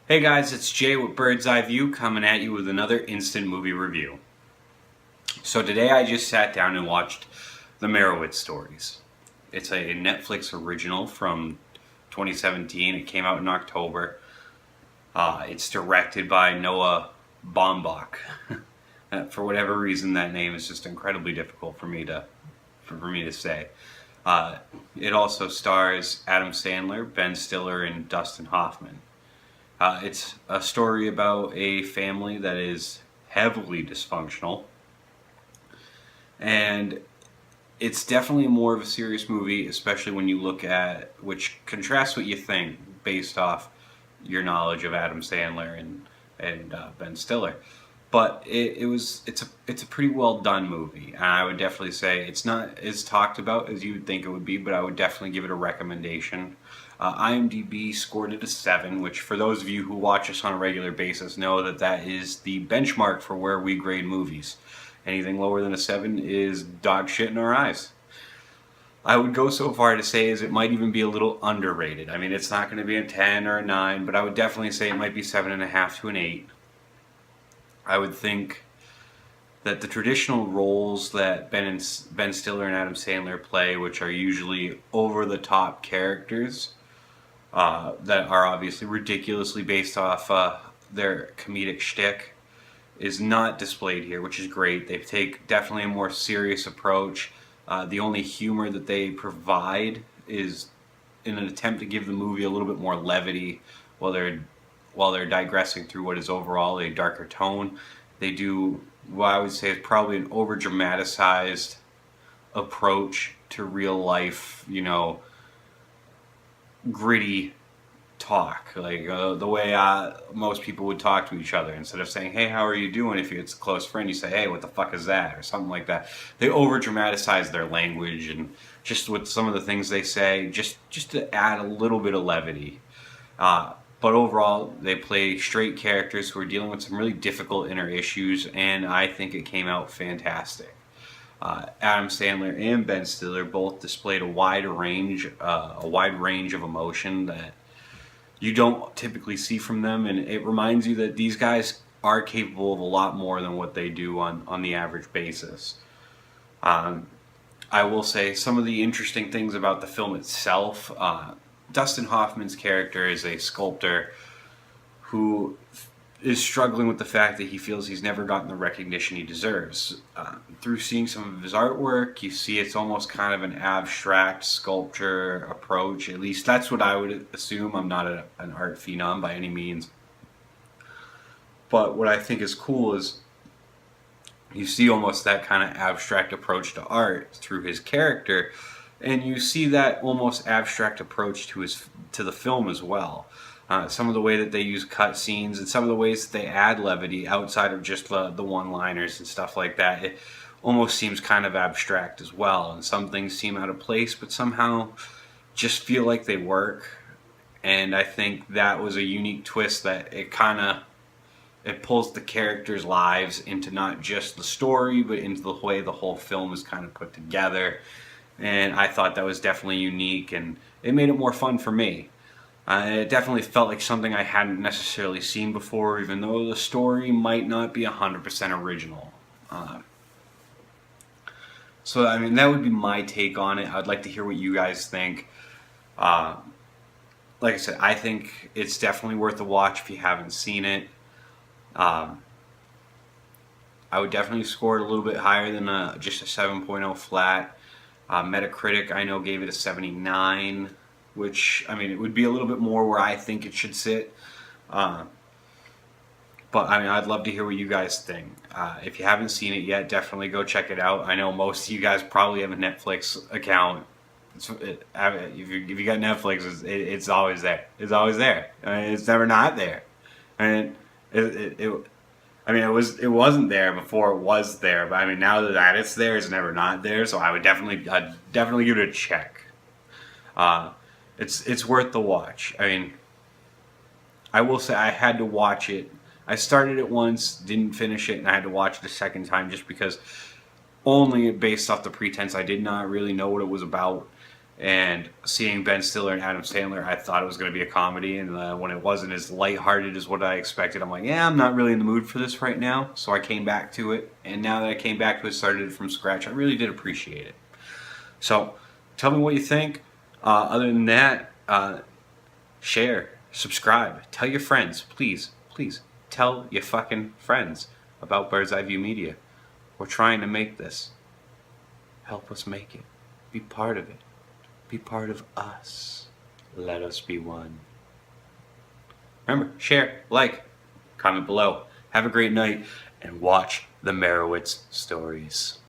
Hey guys, it's Jay with Bird's Eye View coming at you with another instant movie review. So today I just sat down and watched the Meyerowitz Stories. It's a Netflix original from 2017. It came out in October. It's directed by Noah Baumbach. For whatever reason, that name is just incredibly difficult for me to say. It also stars Adam Sandler, Ben Stiller, and Dustin Hoffman. It's a story about a family that is heavily dysfunctional, and it's definitely more of a serious movie, especially when you look at, which contrasts what you think based off your knowledge of Adam Sandler and Ben Stiller. But it's a pretty well done movie, and I would definitely say it's not as talked about as you would think it would be, but I would definitely give it a recommendation. IMDb scored it a 7, which for those of you who watch us on a regular basis know that is the benchmark for where we grade movies. Anything lower than a 7 is dog shit in our eyes. I would go so far to say as it might even be a little underrated. I mean, it's not going to be a 10 or a 9, but I would definitely say it might be 7.5 to an 8. I would think that the traditional roles that Ben Stiller and Adam Sandler play, which are usually over-the-top characters that are obviously ridiculously based off their comedic shtick, is not displayed here, which is great. They take definitely a more serious approach. The only humor that they provide is in an attempt to give the movie a little bit more levity while they're digressing through what is overall a darker tone. They do what I would say is probably an over-dramatized approach to real life, gritty talk, like the way most people would talk to each other. Instead of saying, "Hey, how are you doing?" if it's a close friend, you say, "Hey, what the fuck is that?" or something like that. They over-dramatize their language, and just with some of the things they say, just to add a little bit of levity. But overall, they play straight characters who are dealing with some really difficult inner issues, and I think it came out fantastic. Adam Sandler and Ben Stiller both displayed a wide range of emotion that you don't typically see from them, and it reminds you that these guys are capable of a lot more than what they do on the average basis. I will say some of the interesting things about the film itself. Dustin Hoffman's character is a sculptor who is struggling with the fact that he feels he's never gotten the recognition he deserves. Through seeing some of his artwork, you see it's almost kind of an abstract sculpture approach. At least that's what I would assume. I'm not an art phenom by any means. But what I think is cool is you see almost that kind of abstract approach to art through his character, and you see that almost abstract approach to the film as well. Some of the way that they use cut scenes and some of the ways that they add levity outside of just the one-liners and stuff like that, it almost seems kind of abstract as well. And some things seem out of place, but somehow just feel like they work. And I think that was a unique twist that it pulls the characters' lives into not just the story, but into the way the whole film is kind of put together. And I thought that was definitely unique, and it made it more fun for me. It definitely felt like something I hadn't necessarily seen before, even though the story might not be 100% original. So, I mean, that would be my take on it. I'd like to hear what you guys think. Like I said, I think it's definitely worth a watch if you haven't seen it. I would definitely score it a little bit higher than just a 7.0 flat. Metacritic, I know, gave it a 79, which, I mean, it would be a little bit more where I think it should sit. But, I mean, I'd love to hear what you guys think. If you haven't seen it yet, definitely go check it out. I know most of you guys probably have a Netflix account. If you got Netflix, it's always there. It's always there. I mean, it's never not there. And it wasn't there before it was there, but I mean, now that it's there, it's never not there. So I'd definitely give it a check. It's worth the watch. I mean, I will say I had to watch it. I started it once, didn't finish it, and I had to watch it a second time just because only based off the pretense I did not really know what it was about. And seeing Ben Stiller and Adam Sandler, I thought it was going to be a comedy, and when it wasn't as lighthearted as what I expected, I'm like, yeah, I'm not really in the mood for this right now. So I came back to it, and now that I came back to it, started it from scratch, I really did appreciate it. So tell me what you think. Other than that, share, subscribe, tell your friends, please, please, tell your fucking friends about Bird's Eye View Media. We're trying to make this. Help us make it. Be part of it. Be part of us. Let us be one. Remember, share, like, comment below. Have a great night, and watch the Meyerowitz Stories.